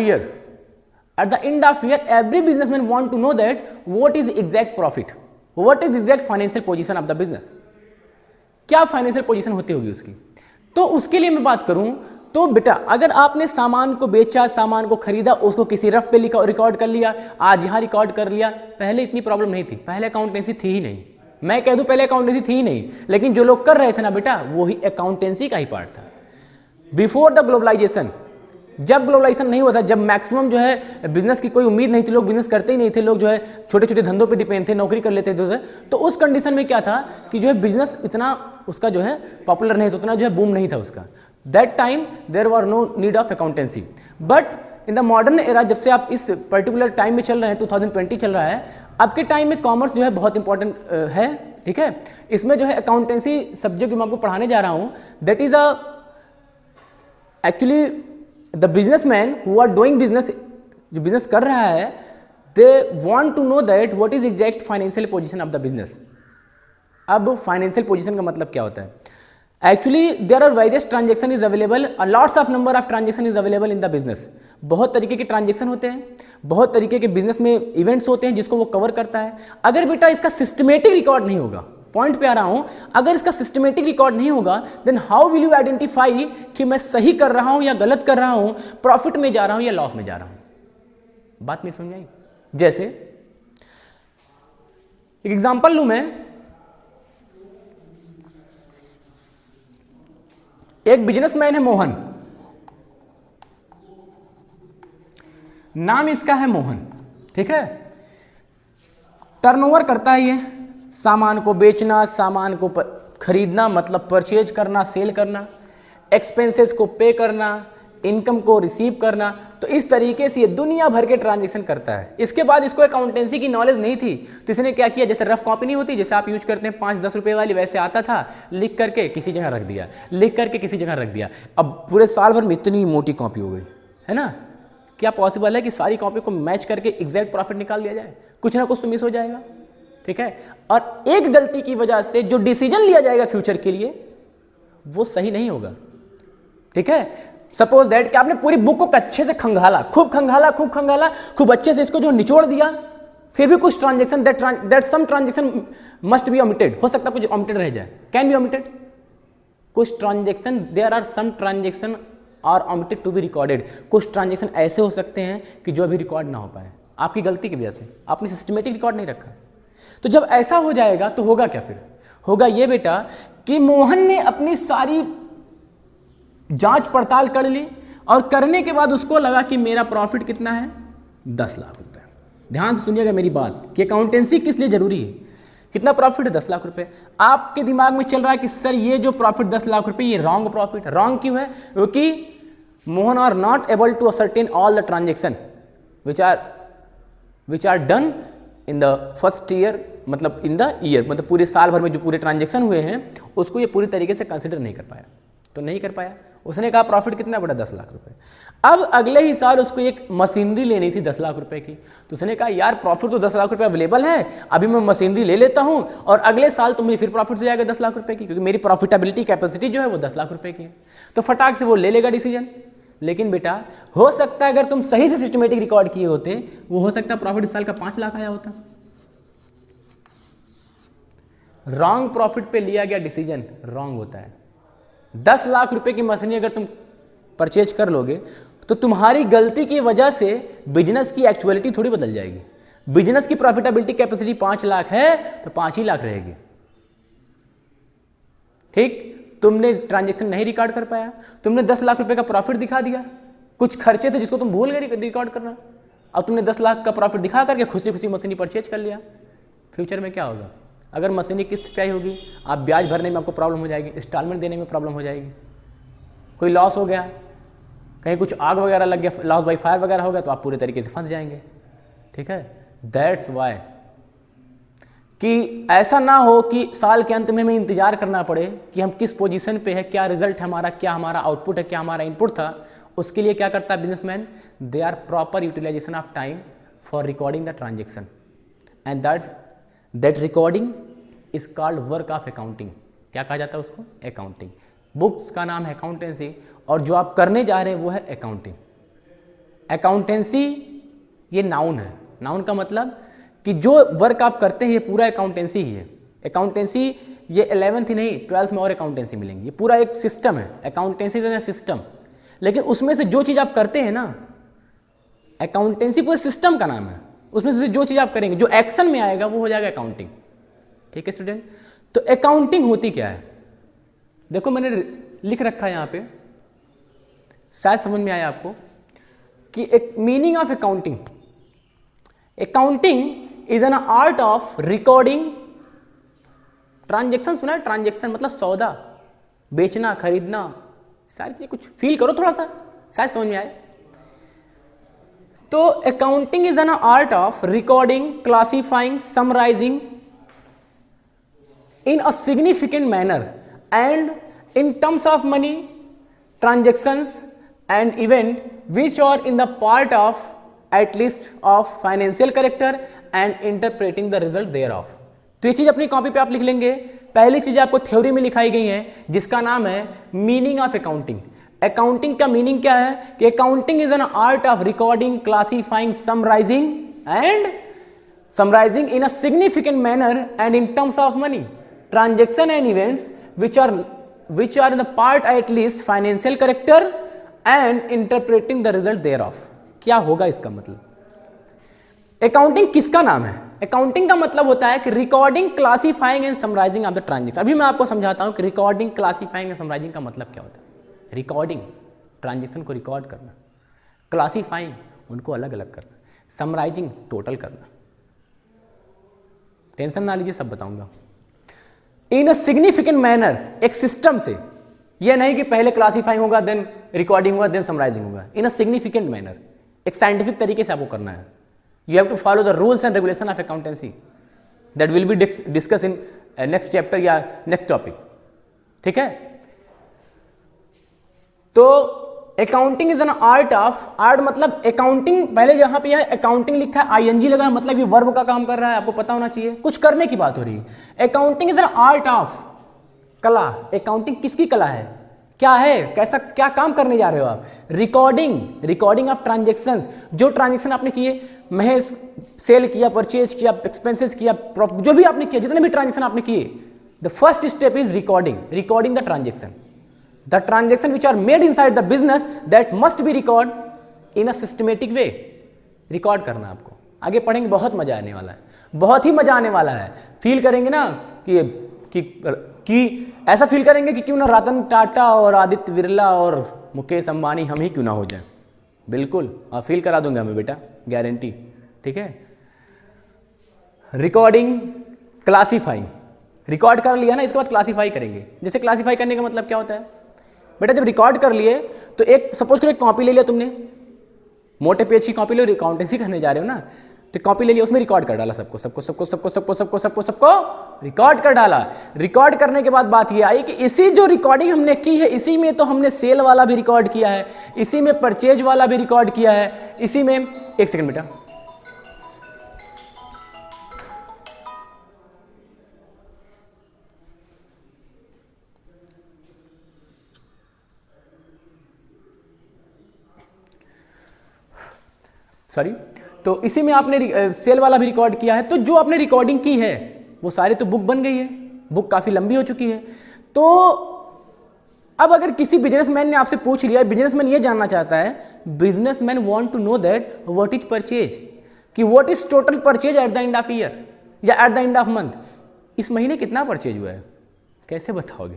year every businessman want to know that what is exact profit, what is exact financial position of the business, क्या फाइनेंशियल पोजीशन होती होगी उसकी। तो उसके लिए मैं बात करूं तो बेटा अगर आपने सामान को बेचा, सामान को खरीदा, उसको किसी रफ पे रिकॉर्ड कर लिया, आज यहां रिकॉर्ड कर लिया, पहले इतनी प्रॉब्लम नहीं थी, पहले अकाउंटेंसी थी ही नहीं। मैं कह दूं पहले अकाउंटेंसी थी ही नहीं, लेकिन जो लोग कर रहे थे ना बेटा वो ही अकाउंटेंसी का ही पार्ट था। बिफोर द ग्लोबलाइजेशन, जब ग्लोबलाइजेशन नहीं हुआ था, जब मैक्सिमम जो है बिजनेस की कोई उम्मीद नहीं थी, लोग बिजनेस करते ही नहीं थे, लोग जो है छोटे छोटे धंधों पे डिपेंड थे, नौकरी कर लेते थे, तो उस कंडीशन में क्या था कि जो है बिजनेस इतना उसका जो है पॉपुलर नहीं था, उतना जो है बूम नहीं था उसका। That time there were no need of accountancy. But in the modern era, जब से आप इस पर्टिकुलर टाइम में चल रहे हैं, 2020 चल रहा है, आपके टाइम में कॉमर्स जो है बहुत इंपॉर्टेंट है। ठीक है, इसमें जो है अकाउंटेंसी सब्जेक्ट जो मैं आपको पढ़ाने जा रहा हूं, that is a actually the businessman who are doing business, जो बिजनेस कर रहा है, they want to know that what is exact financial position of the business. अब फाइनेंशियल पोजीशन का मतलब क्या होता है? Actually there are various transaction is available, lots of number of transaction is available in the business. बहुत तरीके के transaction होते हैं, बहुत तरीके के बिजनेस में इवेंट्स होते हैं जिसको वो कवर करता है। अगर बेटा इसका सिस्टमेटिक रिकॉर्ड नहीं होगा, पॉइंट पे आ रहा हूं, अगर इसका सिस्टमेटिक रिकॉर्ड नहीं होगा, then how will you identify कि मैं सही कर रहा हूं या गलत कर रहा हूं, प्रॉफिट में जा रहा हूं या लॉस में जा रहा हूं। बात नहीं समझ आई? जैसे एक एग्जांपल लूं मैं, एक बिजनेसमैन है मोहन, नाम इसका है मोहन, ठीक है, टर्नओवर करता है ये, सामान को बेचना, सामान को खरीदना मतलब परचेज करना, सेल करना, एक्सपेंसेस को पे करना, इनकम को रिसीव करना। तो इस तरीके से ये दुनिया भर के ट्रांजैक्शन करता है। इसके बाद इसको अकाउंटेंसी की नॉलेज नहीं थी, तो इसने क्या किया, जैसे रफ कॉपी नहीं होती जैसे आप यूज करते हैं 5-10 रुपए वाली, वैसे आता था, लिख करके किसी जगह रख दिया, लिख करके किसी जगह रख दिया। अब पूरे साल भर में इतनी मोटी कॉपी हो गई है ना। क्या पॉसिबल है कि सारी कॉपी को मैच करके एग्जैक्ट प्रॉफिट निकाल दिया जाए? कुछ ना कुछ तो मिस हो जाएगा, ठीक है। और एक गलती की वजह से जो डिसीजन लिया जाएगा फ्यूचर के लिए वो सही नहीं होगा, ठीक है। सपोज दैट कि आपने पूरी बुक को अच्छे से खंगाला, खूब अच्छे से इसको जो निचोड़ दिया, फिर भी कुछ transaction that some transaction must be omitted, हो सकता है कुछ ओमिटेड रह जाए, कैन बी ओमिटेड, कुछ transaction, there are some transaction are omitted to be recorded, कुछ ट्रांजेक्शन ऐसे हो सकते हैं कि जो अभी रिकॉर्ड ना हो पाए आपकी गलती की वजह से, आपने सिस्टमेटिक रिकॉर्ड नहीं रखा। तो जब ऐसा हो जाएगा तो होगा क्या, फिर होगा ये बेटा कि मोहन ने अपनी सारी जांच पड़ताल कर ली और करने के बाद उसको लगा कि मेरा प्रॉफिट कितना है, 10 लाख रुपए। ध्यान से सुनिएगा मेरी बात कि अकाउंटेंसी किस लिए जरूरी है, कितना प्रॉफिट है, 10 लाख रुपए। आपके दिमाग में चल रहा है कि सर ये जो प्रॉफिट 10 लाख रुपए ये रॉन्ग प्रॉफिट, रॉन्ग क्यों है, क्योंकि Mohan are not able to ascertain all the transaction which are done in the first year, मतलब इन द ईयर, मतलब पूरे साल भर में जो पूरे ट्रांजेक्शन हुए हैं उसको ये पूरी तरीके से कंसिडर नहीं कर पाया, तो नहीं कर पाया। उसने कहा प्रॉफिट कितना बड़ा, 10 लाख रुपए। अब अगले ही साल उसको एक मशीनरी लेनी थी 10 लाख रुपए की, तो उसने कहा यार प्रॉफिट तो 10 लाख रुपए अवेलेबल है, अभी मैं मशीनरी ले लेता हूं और अगले साल तो मुझे फिर प्रॉफिट हो जाएगा 10 लाख रुपए की, क्योंकि मेरी प्रॉफिटेबिलिटी कैपेसिटी जो है वो 10 लाख रुपए की है। तो फटाक से वो ले लेगा डिसीजन। लेकिन बेटा हो सकता है अगर तुम सही से सिस्टमेटिक रिकॉर्ड किए होते, वो हो सकता है प्रॉफिट इस साल का 5 लाख आया होता। रॉन्ग प्रॉफिट पे लिया गया डिसीजन रॉन्ग होता है। 10 लाख रुपए की मशीनरी अगर तुम परचेज कर लोगे तो तुम्हारी गलती की वजह से बिजनेस की एक्चुअलिटी थोड़ी बदल जाएगी। बिजनेस की प्रॉफिटेबिलिटी कैपेसिटी 5 लाख है तो 5 ही लाख रहेगी। ठीक, तुमने ट्रांजैक्शन नहीं रिकॉर्ड कर पाया, तुमने 10 लाख रुपए का प्रॉफिट दिखा दिया, कुछ खर्चे थे जिसको तुम भूल गए रिकॉर्ड करना, अब तुमने 10 लाख का प्रॉफिट दिखा करके खुशी खुशी मशीनरी परचेज कर लिया। फ्यूचर में क्या होगा, अगर मशीनरी किस्त पे आई होगी, आप ब्याज भरने में आपको प्रॉब्लम हो जाएगी, इंस्टॉलमेंट देने में प्रॉब्लम हो जाएगी, कोई लॉस हो गया, कहीं कुछ आग वगैरह लग गया, लॉस बाई फायर वगैरह हो गया, तो आप पूरे तरीके से फंस जाएंगे। ठीक है, दैट्स वाई कि ऐसा ना हो कि साल के अंत में हमें इंतजार करना पड़े कि हम किस पोजीशन पे है, क्या रिजल्ट है हमारा, क्या हमारा आउटपुट है, क्या हमारा इनपुट था। उसके लिए क्या करता है businessman, they are proper utilization of time for recording the transaction and that recording is called work of accounting. क्या कहा जाता है उसको, अकाउंटिंग। बुक्स का नाम है अकाउंटेंसी और जो आप करने जा रहे हैं वो है अकाउंटिंग। अकाउंटेंसी ये नाउन है, नाउन का मतलब कि जो वर्क आप करते हैं ये पूरा अकाउंटेंसी ही है। अकाउंटेंसी ये 11th ही नहीं 12th में और अकाउंटेंसी मिलेंगी, ये पूरा एक सिस्टम है, अकाउंटेंसी इज अ सिस्टम। लेकिन उसमें से जो चीज़ आप करते हैं ना, अकाउंटेंसी पूरे सिस्टम का नाम है, उसमें से जो चीज़ आप करेंगे, जो एक्शन में आएगा वो हो जाएगा अकाउंटिंग। ठीक है स्टूडेंट, तो अकाउंटिंग होती क्या है, देखो मैंने लिख रखा है यहाँ पे, शायद समझ में आया आपको कि एक meaning of accounting. Accounting is an art of recording transaction. सुना है, ट्रांजेक्शन मतलब सौदा, बेचना खरीदना, सारी चीज, कुछ फील करो थोड़ा सा, शायद समझ में आए। तो accounting is an art of recording, classifying, summarising in a significant manner and in terms of money transactions and event which are in the part of at least of financial character and interpreting the result thereof। तो ये चीज अपनी copy पे आप लिख लेंगे। पहली चीज आपको थ्योरी में लिखाई गई है जिसका नाम है मीनिंग ऑफ अकाउंटिंग। अकाउंटिंग का मीनिंग क्या है कि accounting is an art of recording, classifying, summarising in a significant manner and in terms of money transaction and events which are in the part at least financial character and interpreting the result thereof। क्या होगा इसका मतलब, accounting किसका नाम है, accounting का मतलब होता है कि recording, classifying and summarising of the transaction. अभी मैं आपको समझाता हूं कि रिकॉर्डिंग, क्लासिफाइंग एंड समराइजिंग का मतलब क्या होता है। रिकॉर्डिंग ट्रांजेक्शन को रिकॉर्ड करना, क्लासिफाइंग उनको अलग अलग करना, समराइजिंग टोटल करना। टेंशन ना लीजिए, सब बताऊंगा। इन अ सिग्निफिकेंट मैनर, एक सिस्टम से, यह नहीं कि पहले क्लासिफाइंग होगा देन रिकॉर्डिंग होगा देन समराइजिंग होगा। इन अ सिग्निफिकेंट मैनर, एक साइंटिफिक तरीके से आपको करना है। You have to follow the rules and regulation of accountancy that will be discuss in next chapter या नेक्स्ट टॉपिक। ठीक है, तो accounting is an art of, art मतलब अकाउंटिंग, पहले जहां पे यह अकाउंटिंग लिखा है आईएनजी लगा है, मतलब ये वर्ब का काम कर रहा है, आपको पता होना चाहिए, कुछ करने की बात हो रही है। Accounting is an art of, कला। अकाउंटिंग किसकी कला है, क्या है, कैसा क्या काम करने जा रहे हो आप? रिकॉर्डिंग ऑफ ट्रांजेक्शंस, जो ट्रांजेक्शन आपने किए, महेश सेल किया, परचेज किया, एक्सपेंसेस किया, जो भी आपने किया, जितने भी ट्रांजेक्शन आपने किए, the first step is recording the transaction which are made inside the business that must be record in a systematic way. Record करना आपको, आगे पढ़ेंगे, बहुत मजा आने वाला है, बहुत ही मजा आने वाला है। फील करेंगे ना कि ऐसा फील करेंगे कि क्यों ना रतन टाटा और आदित्य बिरला और मुकेश अंबानी हम ही क्यों ना हो जाए। बिल्कुल, और फील करा दूंगा मैं बेटा, गारंटी। ठीक है, रिकॉर्डिंग, क्लासीफाइंग, रिकॉर्ड कर लिया ना, इसके बाद क्लासीफाई करेंगे। जैसे क्लासीफाई करने का मतलब क्या होता है बेटा, जब रिकॉर्ड कर लिए तो एक सपोज करो एक कॉपी ले लिया तुमने, मोटे पेज की कॉपी ले, अकाउंटेंसी करने जा रहे हो ना, तो कॉपी ले लिया, उसमें रिकॉर्ड कर डाला सबको रिकॉर्ड कर डाला। रिकॉर्ड करने के बाद बात ये आई कि इसी जो रिकॉर्डिंग हमने की है, इसी में तो हमने सेल वाला भी रिकॉर्ड किया है, इसी में परचेज वाला भी रिकॉर्ड किया है, इसी में, एक सेकंड बेटा, सॉरी, तो इसी में आपने सेल वाला भी रिकॉर्ड किया है। तो जो आपने रिकॉर्डिंग की है वो सारी तो बुक बन गई है, बुक काफी लंबी हो चुकी है। तो अब अगर किसी बिजनेसमैन ने आपसे पूछ लिया, बिजनेसमैन ये जानना चाहता है, businessman want to know that what is purchase, कि what is total purchase at the end of year या at the end of month, इस महीने कितना परचेज हुआ है, कैसे बताओगे?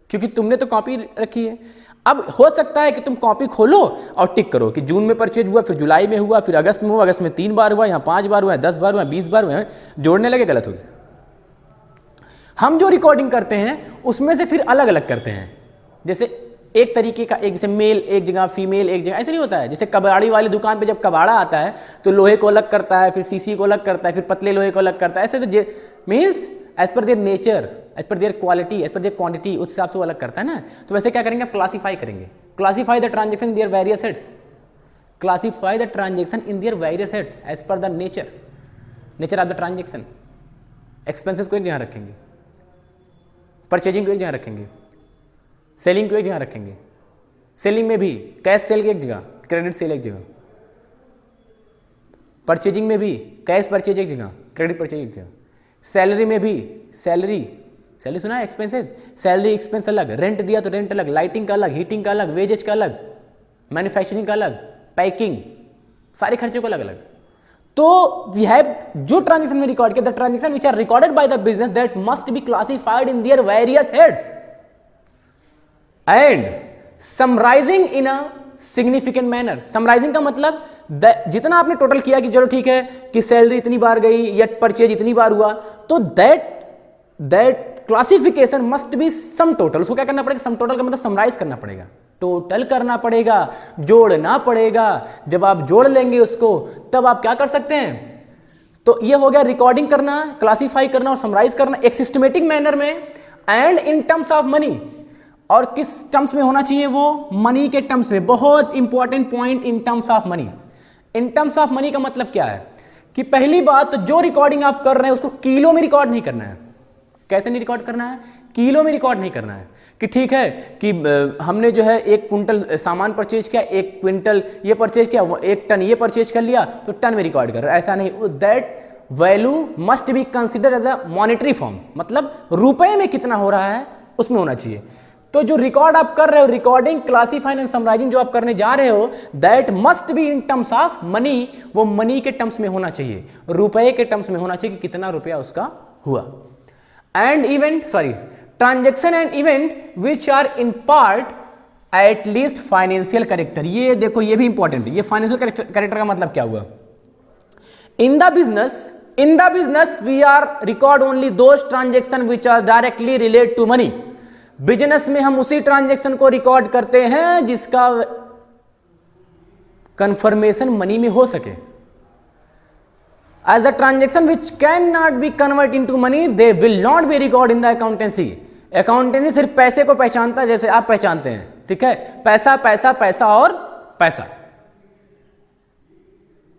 क्योंकि तुमने तो कॉपी रखी है। अब हो सकता है कि तुम कॉपी खोलो और टिक करो कि जून में परचेज हुआ, फिर जुलाई में हुआ, फिर अगस्त में हुआ, अगस्त में 3 बार हुआ, यहाँ 5 बार हुआ, 10 बार हुआ, 20 बार हुआ, जोड़ने लगे गलत हो गया। हम जो रिकॉर्डिंग करते हैं उसमें से फिर अलग अलग करते हैं, जैसे एक तरीके का, एक जैसे मेल एक जगह, फीमेल एक जगह, ऐसे नहीं होता है। जैसे कबाड़ी वाली दुकान पे जब कबाड़ा आता है तो लोहे को अलग करता है, फिर सीसी को अलग करता है, फिर पतले लोहे को अलग करता है, ऐसे means as per their nature, as per their quality, as per their quantity, उस हिसाब से वो अलग करता है ना। तो वैसे क्या करेंगे, आप क्लासीफाई करेंगे, classify the transaction in their various heads, classify the transaction in their various heads as per the nature of the transaction. Expenses को एक जगह रखेंगे, परचेजिंग को एक जगह रखेंगे, सेलिंग को एक जगह रखेंगे, सेलिंग में भी कैश सेल की एक जगह, क्रेडिट सेल एक जगह, परचेजिंग में भी कैश परचेज एक जगह, क्रेडिट परचेज एक जगह, सैलरी में भी सैलरी सुना है, एक्सपेंसेस, सैलरी एक्सपेंस अलग, रेंट दिया तो रेंट अलग, लाइटिंग का अलग, हीटिंग का अलग, वेजेज का अलग, मैन्युफैक्चरिंग का अलग, पैकिंग, सारे खर्चे को अलग अलग। तो वी हैव जो ट्रांजेक्शन में रिकॉर्ड किया, the transaction which are recorded by the business that must be classified in their various heads and summarising in a significant manner. Summarising का मतलब जितना आपने टोटल किया कि चलो ठीक है कि सैलरी इतनी बार गई या परचेज इतनी बार हुआ, तो that classification must be sum total. उसको क्या करना पड़ेगा, सम टोटल का मतलब समराइज करना पड़ेगा, टोटल करना पड़ेगा, जोड़ना पड़ेगा। जब आप जोड़ लेंगे उसको तब आप क्या कर सकते हैं। तो ये हो गया रिकॉर्डिंग करना, क्लासीफाई करना और समराइज करना एक सिस्टमेटिक मैनर में and in terms of money. और किस टर्म्स में होना चाहिए, वो मनी के टर्म्स में। बहुत important point, in terms of money. In terms of money का मतलब क्या है कि पहली बात तो जो रिकॉर्डिंग आप कर रहे हैं उसको किलो में रिकॉर्ड नहीं करना है। कैसे नहीं रिकॉर्ड करना है, किलो में रिकॉर्ड नहीं करना है कि ठीक है कि हमने जो है 1 क्विंटल सामान परचेज किया, 1 क्विंटल ये परचेज किया, 1 टन ये परचेज कर लिया तो टन में रिकॉर्ड कर रहा है, ऐसा नहीं। That value must be consider as a monetary form, मतलब रुपए में कितना हो रहा है उसमें होना चाहिए। तो जो रिकॉर्ड आप कर रहे हो, रिकॉर्डिंग, क्लासीफाइंग एंड समराइजिंग जो आप करने जा रहे हो, that must B in terms of money. वो मनी के टर्म्स में होना चाहिए, रुपए के टर्म्स में होना चाहिए कि कितना रुपया उसका हुआ। And event, sorry, transaction and event which are in part at least financial character. ये देखो, ये भी इंपॉर्टेंट है। ये फाइनेंशियल कैरेक्टर का मतलब क्या हुआ, in the business we are record only those transaction which are directly relate to money. Business में हम उसी ट्रांजेक्शन को रिकॉर्ड करते हैं जिसका कंफर्मेशन मनी में हो सके। As a transaction which can not be convert into money they will not be record in the accountancy. Accountancy सिर्फ पैसे को पहचानता है जैसे आप पहचानते हैं, ठीक है, पैसा पैसा पैसा और पैसा,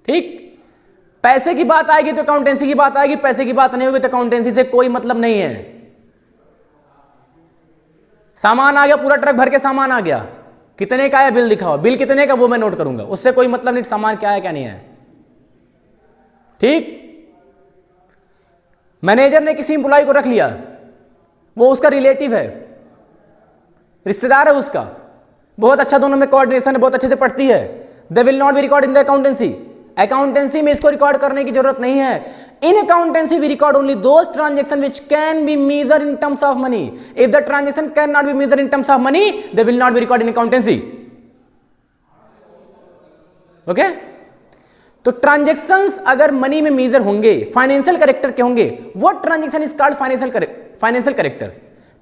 ठीक। पैसे की बात आएगी तो अकाउंटेंसी की बात आएगी, पैसे की बात नहीं होगी तो अकाउंटेंसी से कोई मतलब नहीं है। सामान आ गया, पूरा ट्रक भर के सामान आ गया, कितने का है बिल दिखाओ, बिल कितने का वो मैं नोट करूंगा, उससे कोई मतलब नहीं सामान क्या है क्या नहीं है। ठीक, मैनेजर ने किसी इंप्लॉय को रख लिया, वो उसका रिलेटिव है, रिश्तेदार है उसका, बहुत अच्छा, दोनों में कोऑर्डिनेशन है, बहुत अच्छे से पढ़ती है, they will not be record in the accountancy. Accountancy में इसको रिकॉर्ड करने की जरूरत नहीं है। In accountancy we record only those transaction which can be measure in terms of money. If the transaction can not be measure in terms of money, they will not be record in accountancy. Okay, तो transactions अगर money में measure होंगे, financial character के होंगे, what transaction is called financial character.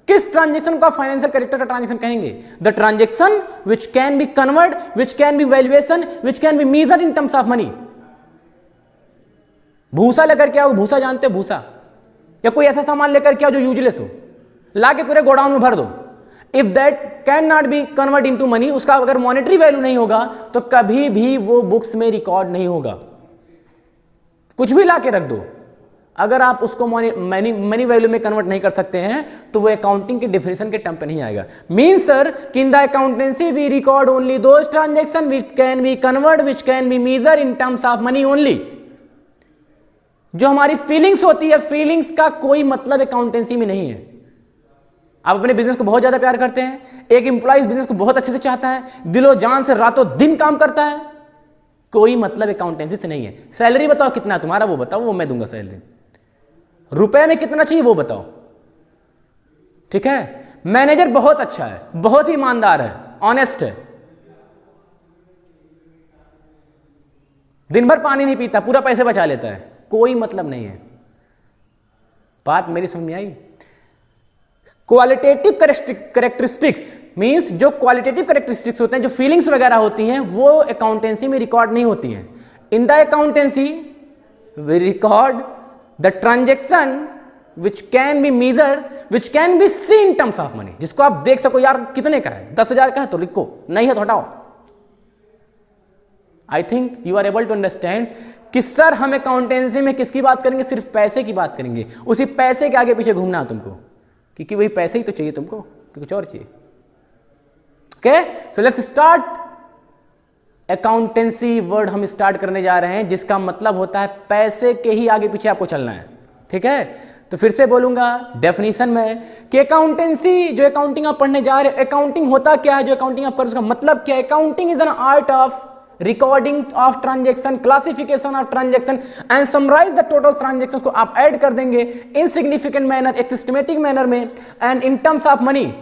किस transaction का financial character का transaction कहेंगे? The transaction which can be convert, which can be valuation, which can be measure in terms of money. भूसा लेकर के आओ, भूसा जानते हो भूसा, या कोई ऐसा सामान लेकर के आओ जो यूजलेस हो, लाके पूरे गोडाउन में भर दो। If that can not be convert into money, उसका अगर मॉनेटरी वैल्यू नहीं होगा तो कभी भी वो बुक्स में रिकॉर्ड नहीं होगा। कुछ भी लाके रख दो, अगर आप उसको मनी वैल्यू में कन्वर्ट नहीं कर सकते हैं तो वो अकाउंटिंग के डेफिनेशन के टर्म पे नहीं आएगा। मीन सर कि in the accountancy we record only those transaction which can be convert, which can be measure in terms of money only. जो हमारी फीलिंग्स होती है, फीलिंग्स का कोई मतलब अकाउंटेंसी में नहीं है। आप अपने बिजनेस को बहुत ज्यादा प्यार करते हैं, एक एम्प्लॉय बिजनेस को बहुत अच्छे से चाहता है, दिलो जान से रातों दिन काम करता है, कोई मतलब अकाउंटेंसी से नहीं है। सैलरी बताओ कितना तुम्हारा, वो बताओ, वो मैं दूंगा सैलरी। रुपए में कितना चाहिए वो बताओ, ठीक है। मैनेजर बहुत अच्छा है, बहुत ही ईमानदार है, ऑनेस्ट है, दिन भर पानी नहीं पीता, पूरा पैसे बचा लेता है, कोई मतलब नहीं है। बात मेरी समझ में आई? क्वालिटेटिव करेक्टरिस्टिक्स मींस जो क्वालिटेटिव करेक्टरिस्टिक्स होते हैं, जो फीलिंग्स वगैरह होती हैं, वो अकाउंटेंसी में रिकॉर्ड नहीं होती हैं। In the accountancy we record the transaction which can be measure, which can be see in terms of money, जिसको आप देख सको, यार कितने का है, 10,000 का है तो लिखो, नहीं है तो हटाओ। I think you are able to understand कि सर हम अकाउंटेंसी में किसकी बात करेंगे? सिर्फ पैसे की बात करेंगे। उसी पैसे के आगे पीछे घूमना है तुमको, क्योंकि वही पैसे ही तो चाहिए तुमको, कि कुछ और चाहिए। Okay, so let's start. Accountancy word हम स्टार्ट करने जा रहे हैं, जिसका मतलब होता है पैसे के ही आगे पीछे आपको चलना है, ठीक है। तो फिर से बोलूंगा डेफिनेशन में कि अकाउंटेंसी, जो अकाउंटिंग आप पढ़ने जा रहे हैं, अकाउंटिंग होता क्या है, जो अकाउंटिंग आप कर, उसका मतलब क्या है? Accounting is an art of recording of transaction, classification of transaction and summarise the total transaction को आप ऐड कर देंगे इन सिग्निफिकेंट मैनर, एक सिस्टमेटिक मैनर में, and in terms of money.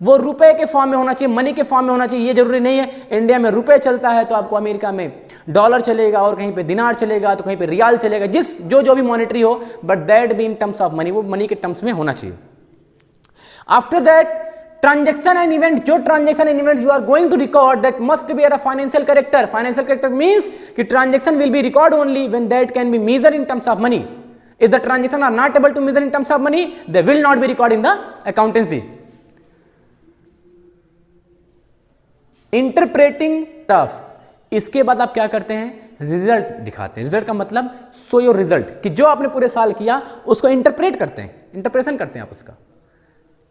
वो रुपए के फॉर्म में होना चाहिए, मनी के फॉर्म में होना चाहिए। ये जरूरी नहीं है इंडिया में रुपए चलता है तो आपको अमेरिका में डॉलर चलेगा, और कहीं पे दिनार चलेगा, तो कहीं पे रियाल चलेगा, जिस जो भी मॉनेटरी हो, but that be in terms of money, वो मनी के टर्म्स में होना चाहिए। After that transaction and event, जो transaction and events you are going to record that must be a financial character. Financial character means कि transaction will be record only when that can be measure in terms of money. If the transaction are not able to measure in terms of money, they will not be record in the accountancy. Interpreting tough, इसके बाद आप क्या करते हैं? Result दिखाते हैं। Result का मतलब शो योर रिजल्ट, कि जो आपने पूरे साल किया उसको इंटरप्रेट करते हैं, इंटरप्रेशन करते हैं आप उसका।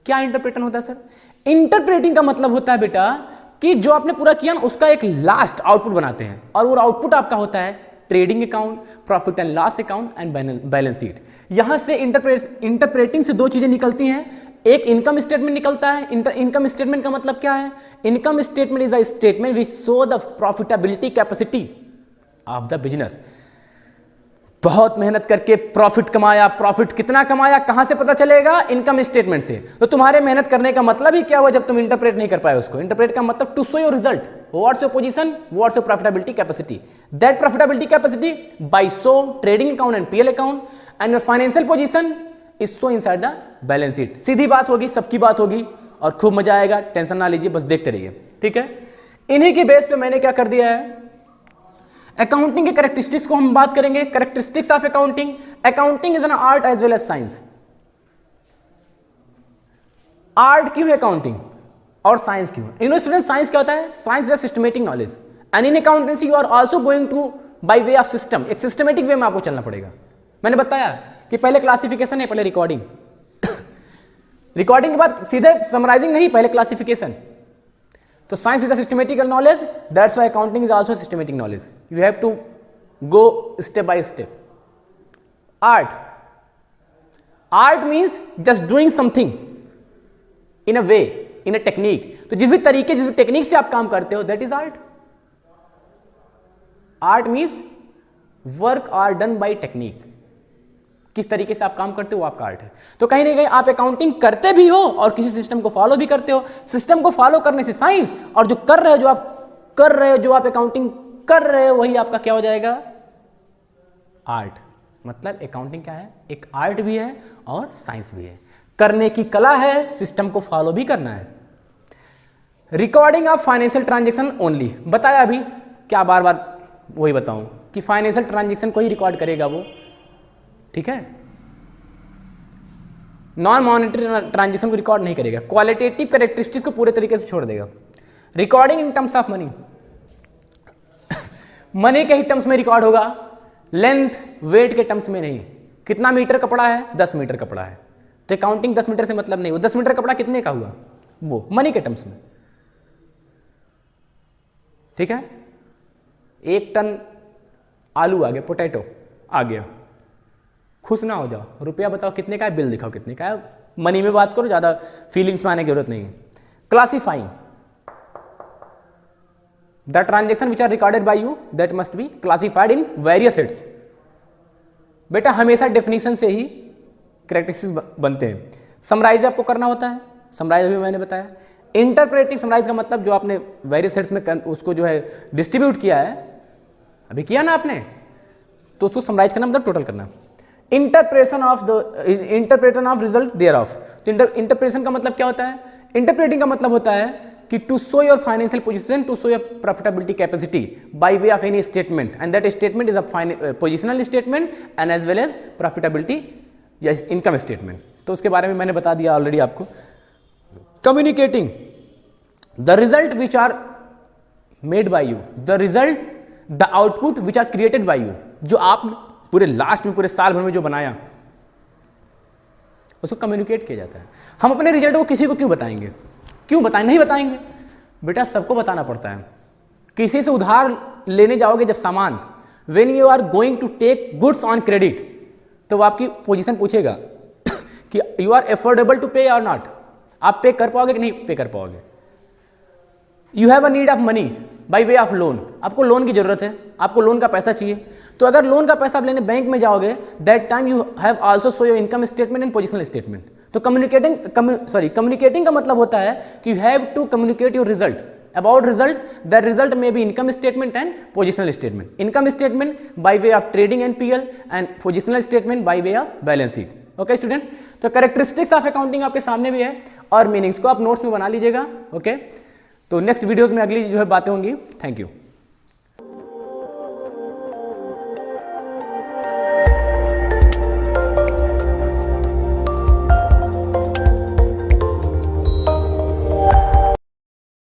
क्या इंटरप्रेशन होता है सर? इंटरप्रेटिंग का मतलब होता है बेटा कि जो आपने पूरा किया ना, उसका एक लास्ट आउटपुट बनाते हैं, और वो आउटपुट आपका होता है trading account, profit and loss account and balance sheet. यहां से इंटरप्रेटिंग से दो चीजें निकलती हैं। एक इनकम स्टेटमेंट निकलता है। इनकम स्टेटमेंट का मतलब क्या है? Income statement is a statement which show the profitability capacity of the business. बहुत मेहनत करके प्रॉफिट कमाया, प्रॉफिट कितना कमाया, कहां से पता चलेगा? इनकम स्टेटमेंट से। तो तुम्हारे मेहनत करने का मतलब ही क्या हुआ जब तुम इंटरप्रेट नहीं कर पाए उसको? इंटरप्रेट का मतलब to show your result, what's your position, what's your profitability capacity. That profitability capacity by show trading account and PL account, and your financial position is show inside the balance sheet. सीधी बात होगी, सबकी बात होगी, और खूब मजा आएगा। टेंशन ना लीजिए, बस देखते रहिए, ठीक है। इन्हीं की बेस पे मैंने क्या कर दिया है, अकाउंटिंग के कैरेक्टरिस्टिक्स को हम बात करेंगे। Characteristics of accounting. Accounting is an art as well as science. Art क्यों है अकाउंटिंग और साइंस क्यों? इन स्टूडेंट, साइंस क्या होता है? Science is systematic knowledge, and in accountancy you are also going to by way of system. एक systematic way में आपको चलना पड़ेगा। मैंने बताया कि पहले क्लासिफिकेशन है, पहले रिकॉर्डिंग। रिकॉर्डिंग के बाद सीधे समराइजिंग नहीं, पहले क्लासिफिकेशन। तो science is a systematical knowledge, that's why accounting is also systematic knowledge. You have to go step by step. Art, art means just doing something in a way, in a technique. तो जिस भी तरीके, जिस भी technique से आप काम करते हो, that is art. Art means work are done by technique. किस तरीके से आप काम करते हो वो आपका आर्ट है। तो कहीं ना कहीं आप अकाउंटिंग करते भी हो और किसी सिस्टम को फॉलो भी करते हो। सिस्टम को फॉलो करने से साइंस, और जो कर रहे हो, जो आप कर रहे हो, जो आप अकाउंटिंग कर रहे हो, वही आपका क्या हो जाएगा? आर्ट। मतलब अकाउंटिंग क्या है? एक आर्ट भी है और साइंस भी है। करने की कला है, सिस्टम को फॉलो भी करना है। Recording of financial transaction only, बताया अभी, क्या बार बार वही बताऊं कि फाइनेंशियल ट्रांजेक्शन को ही रिकॉर्ड करेगा वो, ठीक है। नॉन मॉनेटरी ट्रांजेक्शन को रिकॉर्ड नहीं करेगा। क्वालिटेटिव कैरेक्टरिस्टिक्स को पूरे तरीके से छोड़ देगा। Recording in terms of money, money के ही टर्म्स में रिकॉर्ड होगा, लेंथ वेट के टर्म्स में नहीं। कितना मीटर कपड़ा है? 10 मीटर कपड़ा है, तो काउंटिंग 10 मीटर से मतलब नहीं। वो 10 मीटर कपड़ा कितने का हुआ, वो मनी के टर्म्स में, ठीक है। 1 टन आलू आ गया, पोटैटो आ गया, खुश ना हो जाओ, रुपया बताओ कितने का है, बिल दिखाओ कितने का है, मनी में बात करो, ज्यादा फीलिंग्स में आने की जरूरत नहीं है। Classifying the transaction which are recorded by you, that must be classified in various sets. बेटा हमेशा डेफिनेशन से ही कैरेक्टरिस्टिक्स बनते हैं। समराइज आपको करना होता है, समराइज अभी मैंने बताया। इंटरप्रेटिंग समराइज का मतलब जो आपने वेरियस सेट्स में उसको जो है डिस्ट्रीब्यूट किया है, अभी किया ना आपने, तो उसको समराइज करना मतलब टोटल करना। Interpretation of result thereof, तो इंटरप्रेशन का मतलब क्या होता है? इंटरप्रेटिंग का मतलब होता है कि to show your financial position, to show your profitability capacity by way of any statement, and that statement is a positional statement and as well as profitability या इनकम स्टेटमेंट। तो उसके बारे में मैंने बता दिया ऑलरेडी आपको। Communicating the result which are made by you, the result, the output which are created by you, जो आप पूरे लास्ट में, पूरे साल भर में जो बनाया, उसको कम्युनिकेट किया जाता है। हम अपने रिजल्ट को किसी को क्यों बताएंगे? क्यों बताएं? नहीं बताएंगे बेटा, सबको बताना पड़ता है। किसी से उधार लेने जाओगे जब सामान, when you are going to take goods on credit, तो वो आपकी पोजीशन पूछेगा कि यू आर एफोर्डेबल टू पे और नॉट, आप पे कर पाओगे कि नहीं पे कर पाओगे। You have a need of money by way of loan, आपको लोन की जरूरत है, आपको लोन का पैसा चाहिए, तो अगर लोन का पैसा आप लेने बैंक में जाओगे, that time you have also show your income statement and positional statement. तो कम्युनिकेटिंग का मतलब होता है कि you have to communicate your result about result, that result में be income statement and positional statement. Income statement by way of trading NPL and positional statement by way of balance sheet. Okay students, तो characteristics of accounting आपके सामने भी है और meanings को आप notes में बना लीजिएगा। ओके, तो नेक्स्ट वीडियोस में अगली जो है बातें होंगी। Thank you.